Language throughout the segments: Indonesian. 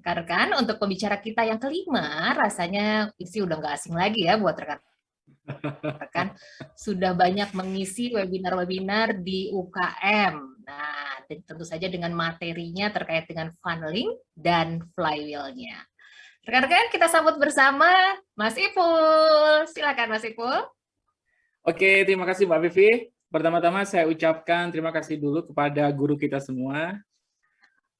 Rekan-rekan, untuk pembicara kita yang kelima, rasanya isi udah nggak asing lagi ya buat rekan-rekan. Sudah banyak mengisi webinar-webinar di UKM. Nah, tentu saja dengan materinya terkait dengan funneling dan flywheel-nya. Rekan-rekan, kita sambut bersama Mas Ipul. Silakan Mas Ipul. Oke, terima kasih Mbak Vivi. Pertama-tama saya ucapkan terima kasih dulu kepada guru kita semua,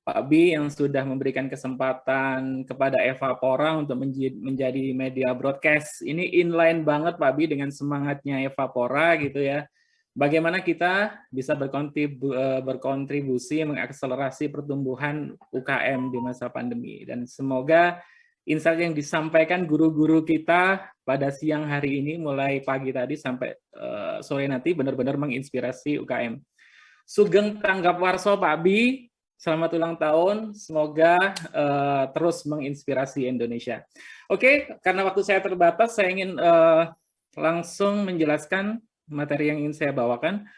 Pak Bi, yang sudah memberikan kesempatan kepada Eva Pora untuk menjadi media broadcast. Ini inline banget Pak Bi dengan semangatnya Eva Pora gitu ya. Bagaimana kita bisa berkontribusi mengakselerasi pertumbuhan UKM di masa pandemi. Dan semoga insight yang disampaikan guru-guru kita pada siang hari ini, mulai pagi tadi sampai sore nanti, benar-benar menginspirasi UKM. Sugeng tanggap warso Pak Bi, selamat ulang tahun, semoga terus menginspirasi Indonesia. Oke, karena waktu saya terbatas, saya ingin langsung menjelaskan materi yang ingin saya bawakan.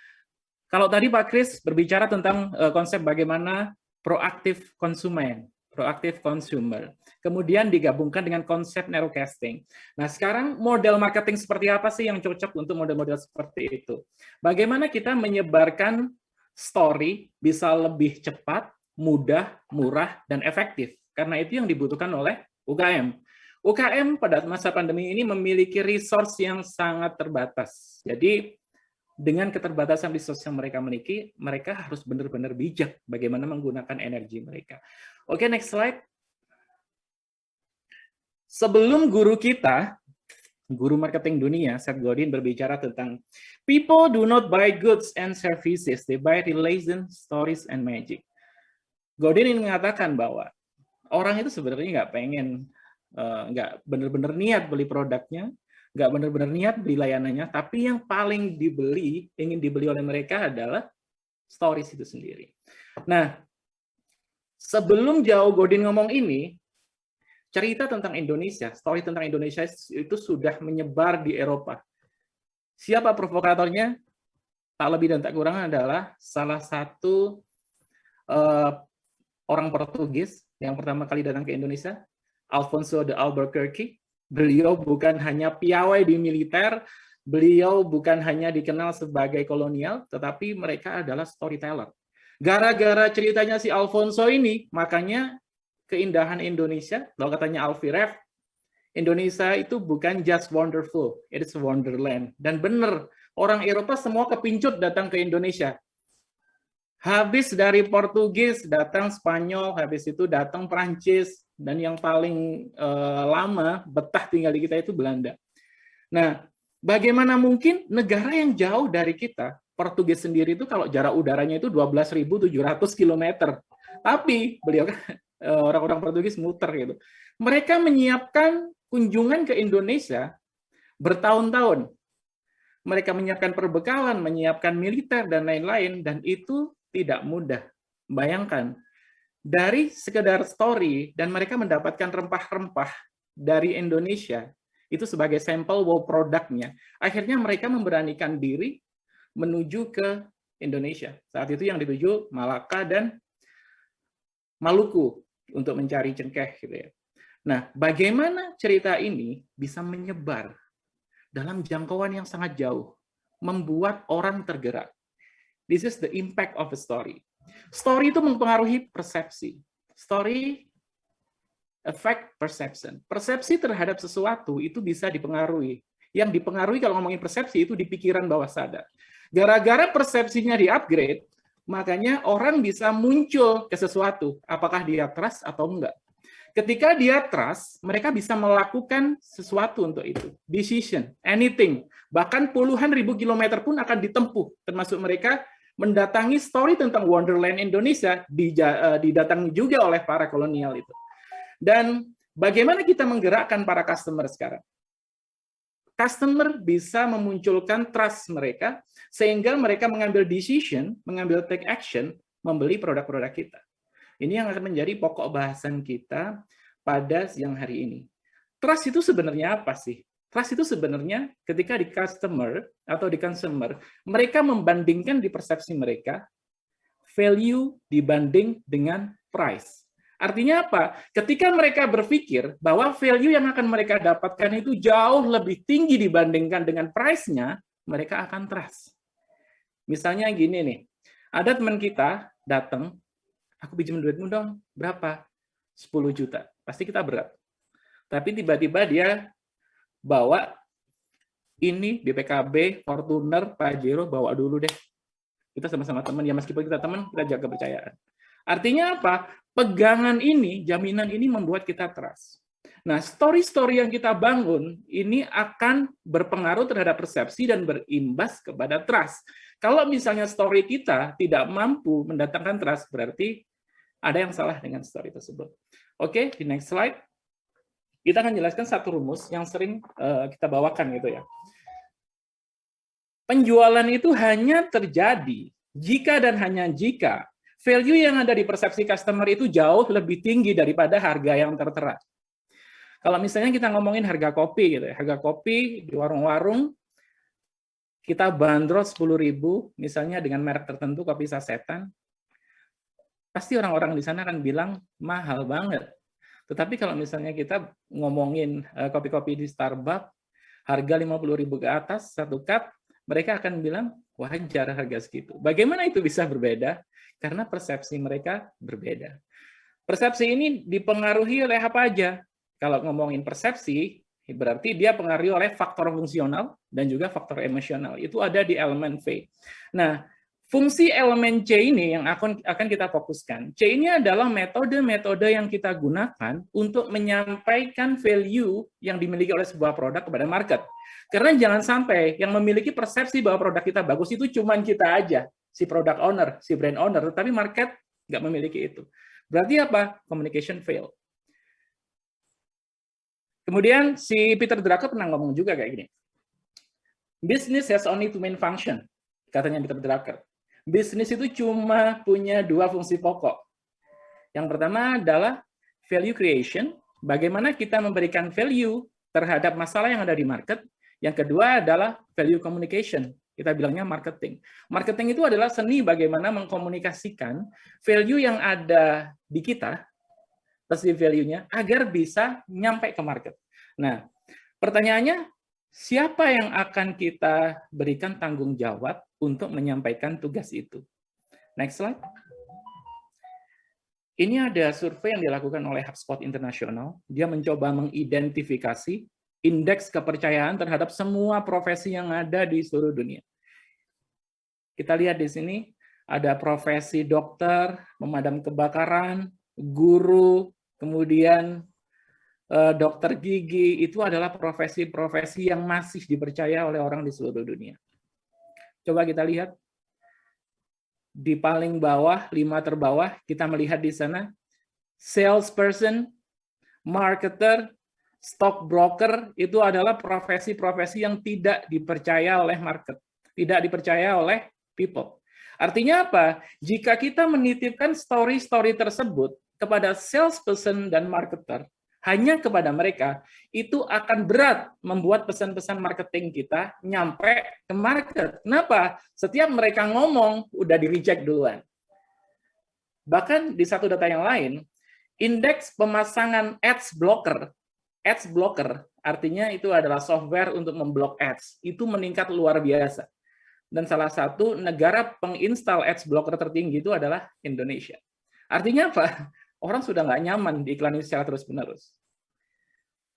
Kalau tadi Pak Kris berbicara tentang konsep bagaimana proaktif konsumen, proaktif consumer, kemudian digabungkan dengan konsep narrowcasting. Nah, sekarang model marketing seperti apa sih yang cocok untuk model-model seperti itu? Bagaimana kita menyebarkan story bisa lebih cepat, mudah, murah, dan efektif? Karena itu yang dibutuhkan oleh UKM. UKM pada masa pandemi ini memiliki resource yang sangat terbatas. Jadi, dengan keterbatasan resource yang mereka miliki, mereka harus benar-benar bijak bagaimana menggunakan energi mereka. Oke, next slide. Sebelum guru kita, guru marketing dunia, Seth Godin, berbicara tentang people do not buy goods and services, they buy relations, stories, and magic. Godin ini mengatakan bahwa orang itu sebenarnya nggak benar-benar niat beli produknya, nggak benar-benar niat beli layanannya, tapi yang paling ingin dibeli oleh mereka adalah stories itu sendiri. Nah, sebelum jauh Godin ngomong ini, cerita tentang Indonesia, story tentang Indonesia itu sudah menyebar di Eropa. Siapa provokatornya? Tak lebih dan tak kurang adalah salah satu orang Portugis yang pertama kali datang ke Indonesia, Alfonso de Albuquerque. Beliau bukan hanya piawai di militer, beliau bukan hanya dikenal sebagai kolonial, tetapi mereka adalah storyteller. Gara-gara ceritanya si Alfonso ini, makanya keindahan Indonesia, kalau katanya Alfie Rev, Indonesia itu bukan just wonderful, it is a wonderland. Dan benar, orang Eropa semua kepincut datang ke Indonesia. Habis dari Portugis, datang Spanyol, habis itu datang Prancis, dan yang paling lama betah tinggal di kita itu Belanda. Nah, bagaimana mungkin negara yang jauh dari kita, Portugis sendiri itu kalau jarak udaranya itu 12.700 km. Tapi beliau kan orang-orang Portugis muter gitu. Mereka menyiapkan kunjungan ke Indonesia bertahun-tahun. Mereka menyiapkan perbekalan, menyiapkan militer dan lain-lain, dan itu tidak mudah. Bayangkan, dari sekedar story dan mereka mendapatkan rempah-rempah dari Indonesia itu sebagai sampel wow produknya. Akhirnya mereka memberanikan diri menuju ke Indonesia. Saat itu yang dituju Malaka dan Maluku untuk mencari cengkeh gitu ya. Nah, bagaimana cerita ini bisa menyebar dalam jangkauan yang sangat jauh, membuat orang tergerak. This is the impact of a story. Story itu mempengaruhi persepsi. Story affect perception. Persepsi terhadap sesuatu itu bisa dipengaruhi. Yang dipengaruhi kalau ngomongin persepsi itu di pikiran bawah sadar. Gara-gara persepsinya di-upgrade, makanya orang bisa muncul ke sesuatu. Apakah dia trust atau enggak. Ketika dia trust, mereka bisa melakukan sesuatu untuk itu. Decision, anything. Bahkan puluhan ribu kilometer pun akan ditempuh. Termasuk mereka mendatangi story tentang Wonderland Indonesia, didatangi juga oleh para kolonial itu. Dan bagaimana kita menggerakkan para customer sekarang? Customer bisa memunculkan trust mereka, sehingga mereka mengambil decision, mengambil take action, membeli produk-produk kita. Ini yang akan menjadi pokok bahasan kita pada siang hari ini. Trust itu sebenarnya apa sih? Trust itu sebenarnya ketika di customer atau di consumer, mereka membandingkan di persepsi mereka, value dibanding dengan price. Artinya apa? Ketika mereka berpikir bahwa value yang akan mereka dapatkan itu jauh lebih tinggi dibandingkan dengan price-nya, mereka akan trust. Misalnya gini nih, ada teman kita datang, aku pinjam duitmu dong, berapa? 10 juta. Pasti kita berat. Tapi tiba-tiba dia bawa ini BPKB, Fortuner, Pajero, bawa dulu deh. Kita sama-sama teman, ya meskipun kita teman, kita jaga kepercayaan. Artinya apa? Pegangan ini, jaminan ini membuat kita trust. Nah, story-story yang kita bangun ini akan berpengaruh terhadap persepsi dan berimbas kepada trust. Kalau misalnya story kita tidak mampu mendatangkan trust, berarti ada yang salah dengan story tersebut. Oke, di next slide. Kita akan jelaskan satu rumus yang sering kita bawakan gitu ya. Penjualan itu hanya terjadi jika dan hanya jika value yang ada di persepsi customer itu jauh lebih tinggi daripada harga yang tertera. Kalau misalnya kita ngomongin harga kopi gitu ya, harga kopi di warung-warung kita bandrol 10.000 misalnya dengan merek tertentu kopi sasetan, pasti orang-orang di sana akan bilang mahal banget. Tetapi kalau misalnya kita ngomongin kopi-kopi di Starbucks harga 50.000 ke atas satu cup, mereka akan bilang wajar harga segitu. Bagaimana itu bisa berbeda? Karena persepsi mereka berbeda. Persepsi ini dipengaruhi oleh apa aja? Kalau ngomongin persepsi, berarti dia pengaruhi oleh faktor fungsional dan juga faktor emosional. Itu ada di elemen V. Nah, fungsi elemen C ini yang akan kita fokuskan. C ini adalah metode-metode yang kita gunakan untuk menyampaikan value yang dimiliki oleh sebuah produk kepada market. Karena jangan sampai yang memiliki persepsi bahwa produk kita bagus itu cuma kita aja, si product owner, si brand owner, tapi market nggak memiliki itu. Berarti apa? Communication fail. Kemudian si Peter Drucker pernah ngomong juga kayak gini. Business has only two main function, katanya Peter Drucker. Bisnis itu cuma punya dua fungsi pokok. Yang pertama adalah value creation, bagaimana kita memberikan value terhadap masalah yang ada di market. Yang kedua adalah value communication, kita bilangnya marketing. Marketing itu adalah seni bagaimana mengkomunikasikan value yang ada di kita, perceived value-nya, agar bisa nyampe ke market. Nah, pertanyaannya, siapa yang akan kita berikan tanggung jawab untuk menyampaikan tugas itu? Next slide. Ini ada survei yang dilakukan oleh HubSpot International. Dia mencoba mengidentifikasi indeks kepercayaan terhadap semua profesi yang ada di seluruh dunia. Kita lihat di sini, ada profesi dokter, pemadam kebakaran, guru, kemudian dokter gigi, itu adalah profesi-profesi yang masih dipercaya oleh orang di seluruh dunia. Coba kita lihat. Di paling bawah, 5 terbawah, kita melihat di sana, salesperson, marketer, stockbroker, itu adalah profesi-profesi yang tidak dipercaya oleh market, tidak dipercaya oleh people. Artinya apa? Jika kita menitipkan story-story tersebut kepada salesperson dan marketer, hanya kepada mereka, itu akan berat membuat pesan-pesan marketing kita nyampe ke market. Kenapa? Setiap mereka ngomong, udah di-reject duluan. Bahkan di satu data yang lain, indeks pemasangan ads blocker artinya itu adalah software untuk memblok ads, itu meningkat luar biasa. Dan salah satu negara penginstal ads blocker tertinggi itu adalah Indonesia. Artinya apa? Orang sudah nggak nyaman diiklanin secara terus-menerus.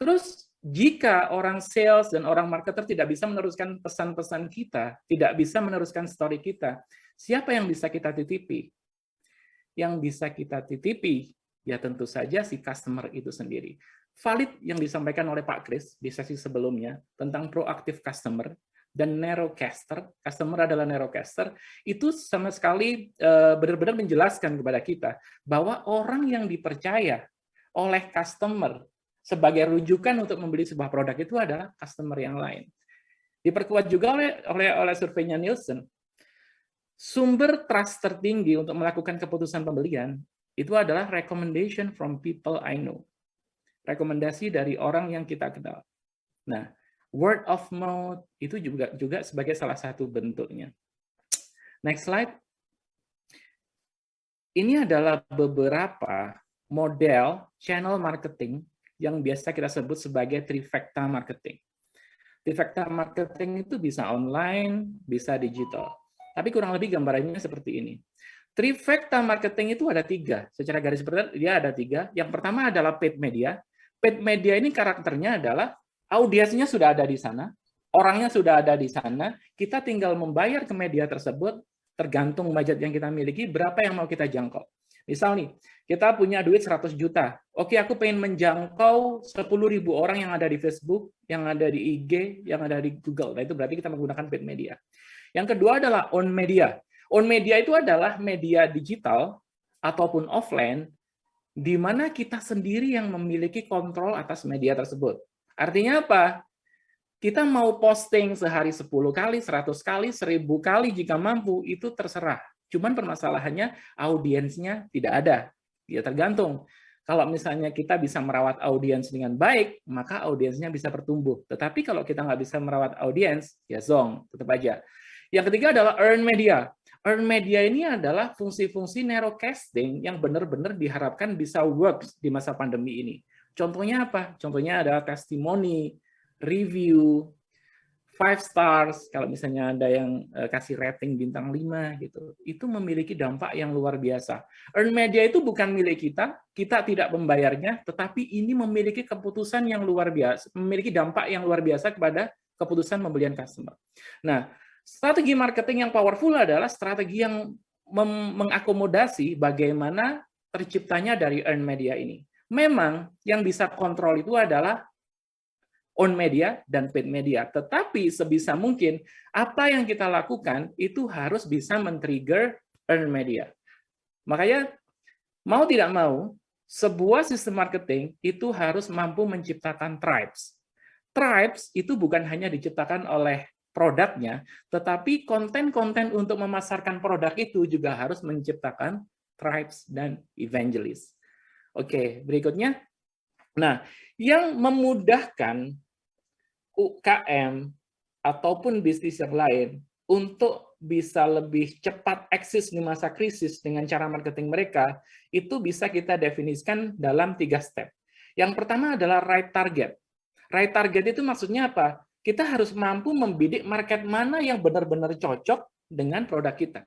Terus, jika orang sales dan orang marketer tidak bisa meneruskan pesan-pesan kita, tidak bisa meneruskan story kita, siapa yang bisa kita titipi? Yang bisa kita titipi, ya tentu saja si customer itu sendiri. Valid yang disampaikan oleh Pak Kris di sesi sebelumnya tentang proactive customer dan narrowcaster, customer adalah narrowcaster, itu sama sekali benar-benar menjelaskan kepada kita bahwa orang yang dipercaya oleh customer sebagai rujukan untuk membeli sebuah produk itu adalah customer yang lain. Diperkuat juga oleh surveinya Nielsen, sumber trust tertinggi untuk melakukan keputusan pembelian itu adalah recommendation from people I know. Rekomendasi dari orang yang kita kenal. Nah, word of mouth itu juga sebagai salah satu bentuknya. Next slide. Ini adalah beberapa model channel marketing yang biasa kita sebut sebagai trifecta marketing. Trifecta marketing itu bisa online, bisa digital. Tapi kurang lebih gambarannya seperti ini. Trifecta marketing itu ada 3. Secara garis besar dia ada 3. Yang pertama adalah paid media. Paid media ini karakternya adalah audiensnya sudah ada di sana, orangnya sudah ada di sana, kita tinggal membayar ke media tersebut, tergantung budget yang kita miliki, berapa yang mau kita jangkau. Misal nih, kita punya duit 100 juta. Oke, aku pengen menjangkau 10.000 orang yang ada di Facebook, yang ada di IG, yang ada di Google. Nah, itu berarti kita menggunakan paid media. Yang kedua adalah on media. On media itu adalah media digital ataupun offline, di mana kita sendiri yang memiliki kontrol atas media tersebut. Artinya apa? Kita mau posting sehari 10 kali, 100 kali, 1000 kali jika mampu, itu terserah. Cuman permasalahannya audiensnya tidak ada. Ya tergantung. Kalau misalnya kita bisa merawat audiens dengan baik, maka audiensnya bisa bertumbuh. Tetapi kalau kita nggak bisa merawat audiens, ya zong, tetap aja. Yang ketiga adalah earn media. Earn media ini adalah fungsi-fungsi narrowcasting yang benar-benar diharapkan bisa works di masa pandemi ini. Contohnya apa? Contohnya adalah testimoni, review, 5 stars, kalau misalnya ada yang kasih rating bintang 5 gitu, itu memiliki dampak yang luar biasa. Earn media itu bukan milik kita tidak membayarnya, tetapi ini memiliki keputusan yang luar biasa, memiliki dampak yang luar biasa kepada keputusan pembelian customer. Nah, strategi marketing yang powerful adalah strategi yang mengakomodasi bagaimana terciptanya dari earn media ini. Memang yang bisa kontrol itu adalah on media dan paid media. Tetapi sebisa mungkin apa yang kita lakukan itu harus bisa men-trigger earn media. Makanya mau tidak mau sebuah sistem marketing itu harus mampu menciptakan tribes. Tribes itu bukan hanya diciptakan oleh produknya, tetapi konten-konten untuk memasarkan produk itu juga harus menciptakan tribes dan evangelist. Oke, berikutnya. Nah, yang memudahkan UKM ataupun bisnis yang lain untuk bisa lebih cepat eksis di masa krisis dengan cara marketing mereka, itu bisa kita definisikan dalam 3 step. Yang pertama adalah right target. Right target itu maksudnya apa? Kita harus mampu membidik market mana yang benar-benar cocok dengan produk kita.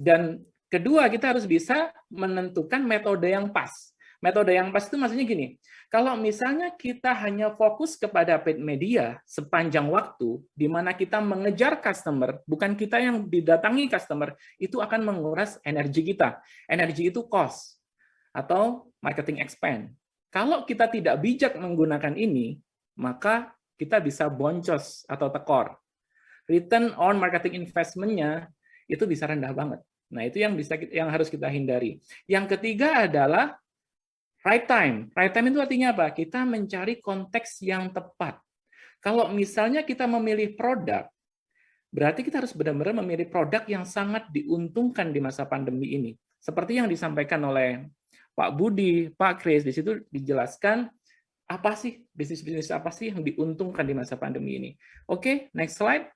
Dan kedua, kita harus bisa menentukan metode yang pas. Metode yang pas itu maksudnya gini, kalau misalnya kita hanya fokus kepada paid media sepanjang waktu, di mana kita mengejar customer, bukan kita yang didatangi customer, itu akan menguras energi kita. Energi itu cost atau marketing expense. Kalau kita tidak bijak menggunakan ini, maka kita bisa boncos atau tekor. Return on marketing investment-nya itu bisa rendah banget. Nah, itu yang harus kita hindari. Yang ketiga adalah right time. Right time itu artinya apa? Kita mencari konteks yang tepat. Kalau misalnya kita memilih produk, berarti kita harus benar-benar memilih produk yang sangat diuntungkan di masa pandemi ini. Seperti yang disampaikan oleh Pak Budi, Pak Chris, di situ dijelaskan apa sih bisnis-bisnis apa sih yang diuntungkan di masa pandemi ini. Oke, next slide.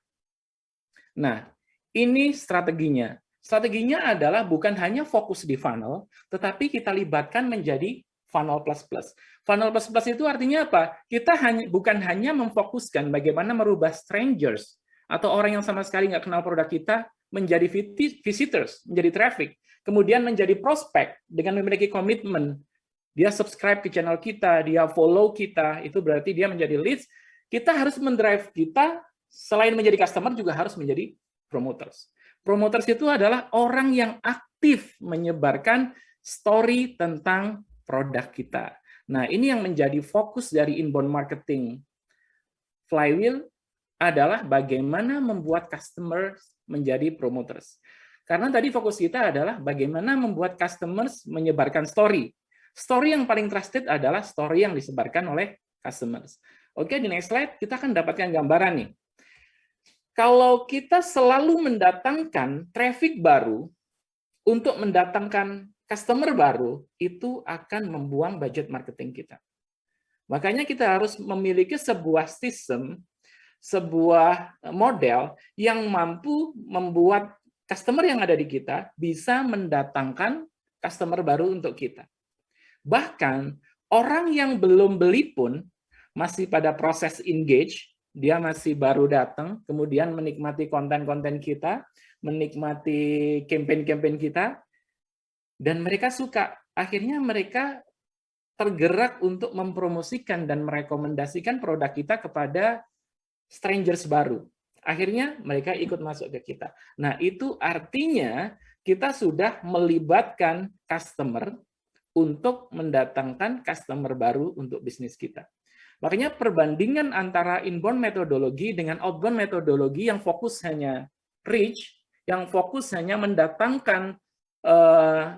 Nah, ini strateginya. Strateginya adalah bukan hanya fokus di funnel, tetapi kita libatkan menjadi funnel plus plus. Funnel plus plus itu artinya apa? Kita bukan hanya memfokuskan bagaimana merubah strangers atau orang yang sama sekali nggak kenal produk kita menjadi visitors, menjadi traffic, kemudian menjadi prospek dengan memiliki komitmen. Dia subscribe ke channel kita, dia follow kita, itu berarti dia menjadi leads. Kita harus mendrive kita, selain menjadi customer, juga harus menjadi promoters. Promoters itu adalah orang yang aktif menyebarkan story tentang produk kita. Nah, ini yang menjadi fokus dari inbound marketing flywheel adalah bagaimana membuat customers menjadi promoters. Karena tadi fokus kita adalah bagaimana membuat customers menyebarkan story. Story yang paling trusted adalah story yang disebarkan oleh customers. Oke, di next slide kita akan dapatkan gambaran nih. Kalau kita selalu mendatangkan traffic baru untuk mendatangkan customer baru, itu akan membuang budget marketing kita. Makanya kita harus memiliki sebuah sistem, sebuah model yang mampu membuat customer yang ada di kita bisa mendatangkan customer baru untuk kita. Bahkan orang yang belum beli pun masih pada proses engage, dia masih baru datang, kemudian menikmati konten-konten kita, menikmati campaign-campaign kita, dan mereka suka. Akhirnya mereka tergerak untuk mempromosikan dan merekomendasikan produk kita kepada strangers baru. Akhirnya mereka ikut masuk ke kita. Nah, itu artinya kita sudah melibatkan customer untuk mendatangkan customer baru untuk bisnis kita. Makanya perbandingan antara inbound metodologi dengan outbound metodologi yang fokus hanya reach, yang fokus hanya mendatangkan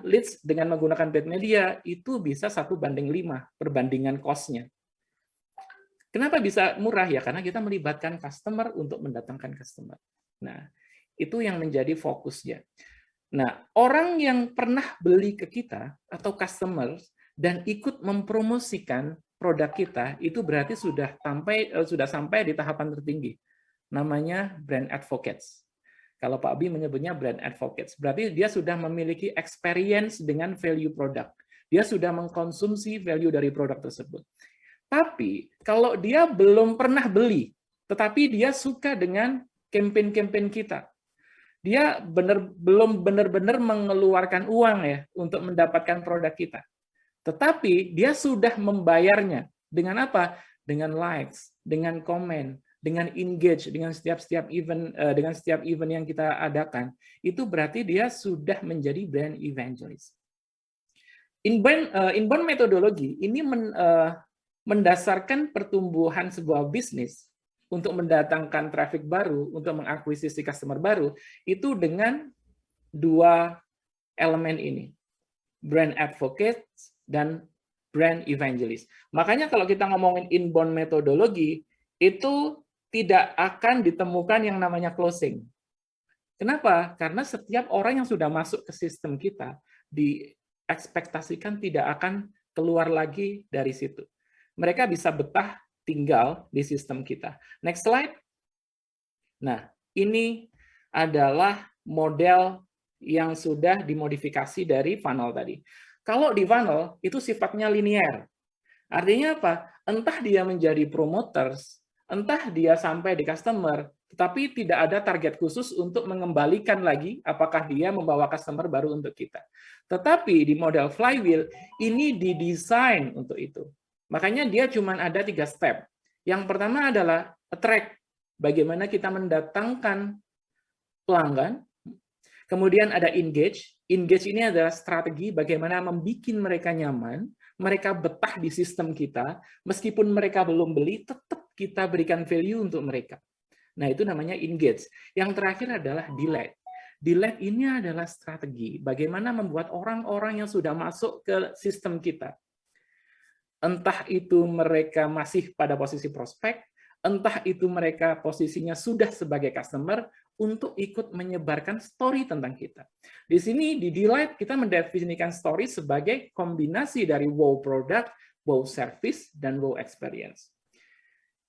leads dengan menggunakan paid media, itu bisa 1:5 perbandingan cost-nya. Kenapa bisa murah? Ya karena kita melibatkan customer untuk mendatangkan customer. Nah, itu yang menjadi fokusnya. Nah, orang yang pernah beli ke kita atau customer dan ikut mempromosikan produk kita, itu berarti sudah sampai di tahapan tertinggi. Namanya brand advocates. Kalau Pak Abi menyebutnya brand advocates, berarti dia sudah memiliki experience dengan value product. Dia sudah mengkonsumsi value dari produk tersebut. Tapi kalau dia belum pernah beli, tetapi dia suka dengan campaign-campaign kita, dia belum benar-benar mengeluarkan uang ya untuk mendapatkan produk kita. Tetapi dia sudah membayarnya dengan apa? Dengan likes, dengan komen, dengan engage dengan setiap event yang kita adakan. Itu berarti dia sudah menjadi brand evangelist. Inbound metodologi ini mendasarkan pertumbuhan sebuah bisnis untuk mendatangkan traffic baru, untuk mengakuisisi customer baru, itu dengan dua elemen ini, brand advocate dan brand evangelist. Makanya kalau kita ngomongin inbound metodologi, itu tidak akan ditemukan yang namanya closing. Kenapa? Karena setiap orang yang sudah masuk ke sistem kita, diekspektasikan tidak akan keluar lagi dari situ. Mereka bisa betah tinggal di sistem kita. Next slide. Nah, ini adalah model yang sudah dimodifikasi dari funnel tadi. Kalau di funnel, itu sifatnya linear. Artinya apa? Entah dia menjadi promoters, entah dia sampai di customer, tetapi tidak ada target khusus untuk mengembalikan lagi apakah dia membawa customer baru untuk kita. Tetapi di model flywheel, ini didesain untuk itu. Makanya dia cuma ada 3 step. Yang pertama adalah attract. Bagaimana kita mendatangkan pelanggan. Kemudian ada engage. Engage ini adalah strategi bagaimana membuat mereka nyaman, mereka betah di sistem kita, meskipun mereka belum beli, tetap kita berikan value untuk mereka. Nah, itu namanya engage. Yang terakhir adalah delete. Delete ini adalah strategi bagaimana membuat orang-orang yang sudah masuk ke sistem kita, entah itu mereka masih pada posisi prospek, entah itu mereka posisinya sudah sebagai customer, untuk ikut menyebarkan story tentang kita. Di sini, di Delight, kita mendefinisikan story sebagai kombinasi dari wow product, wow service, dan wow experience.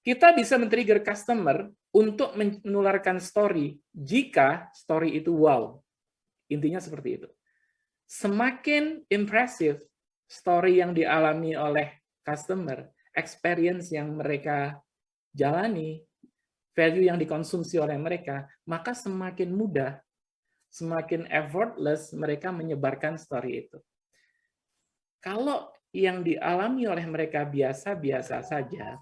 Kita bisa men-trigger customer untuk menularkan story jika story itu wow. Intinya seperti itu. Semakin impressive story yang dialami oleh customer, experience yang mereka jalani, value yang dikonsumsi oleh mereka, maka semakin mudah, semakin effortless mereka menyebarkan story itu. Kalau yang dialami oleh mereka biasa-biasa saja,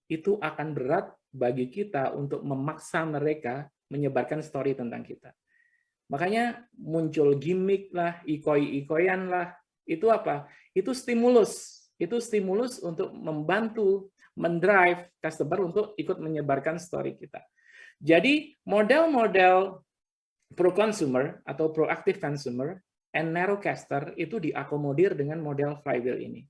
itu akan berat bagi kita untuk memaksa mereka menyebarkan story tentang kita. Makanya muncul gimmick lah, ikoi-ikoyan lah, itu apa? Itu stimulus. Itu stimulus untuk membantu mendrive customer untuk ikut menyebarkan story kita. Jadi model-model pro-consumer atau proactive consumer and narrowcaster itu diakomodir dengan model flywheel ini.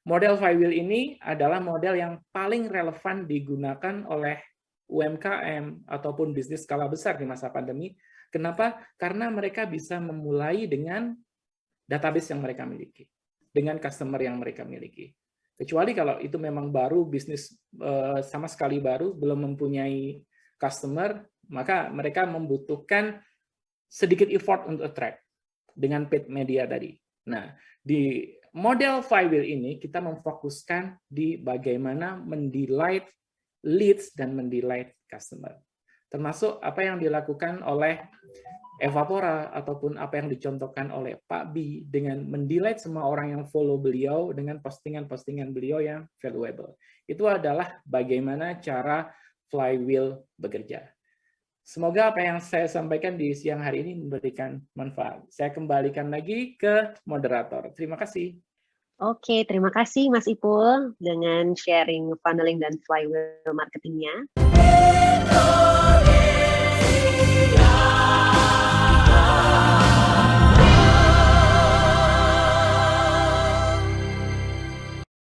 Model flywheel ini adalah model yang paling relevan digunakan oleh UMKM ataupun bisnis skala besar di masa pandemi. Kenapa? Karena mereka bisa memulai dengan database yang mereka miliki, dengan customer yang mereka miliki. Kecuali kalau itu memang baru, bisnis sama sekali baru, belum mempunyai customer, maka mereka membutuhkan sedikit effort untuk attract dengan paid media tadi. Nah, di model flywheel ini kita memfokuskan di bagaimana mendelight leads dan mendelight customer. Termasuk apa yang dilakukan oleh Evapora ataupun apa yang dicontohkan oleh Pak B dengan mendelight semua orang yang follow beliau dengan postingan-postingan beliau yang valuable. Itu adalah bagaimana cara flywheel bekerja. Semoga apa yang saya sampaikan di siang hari ini memberikan manfaat. Saya kembalikan lagi ke moderator. Terima kasih. Oke, terima kasih Mas Ipul dengan sharing funneling dan flywheel marketingnya.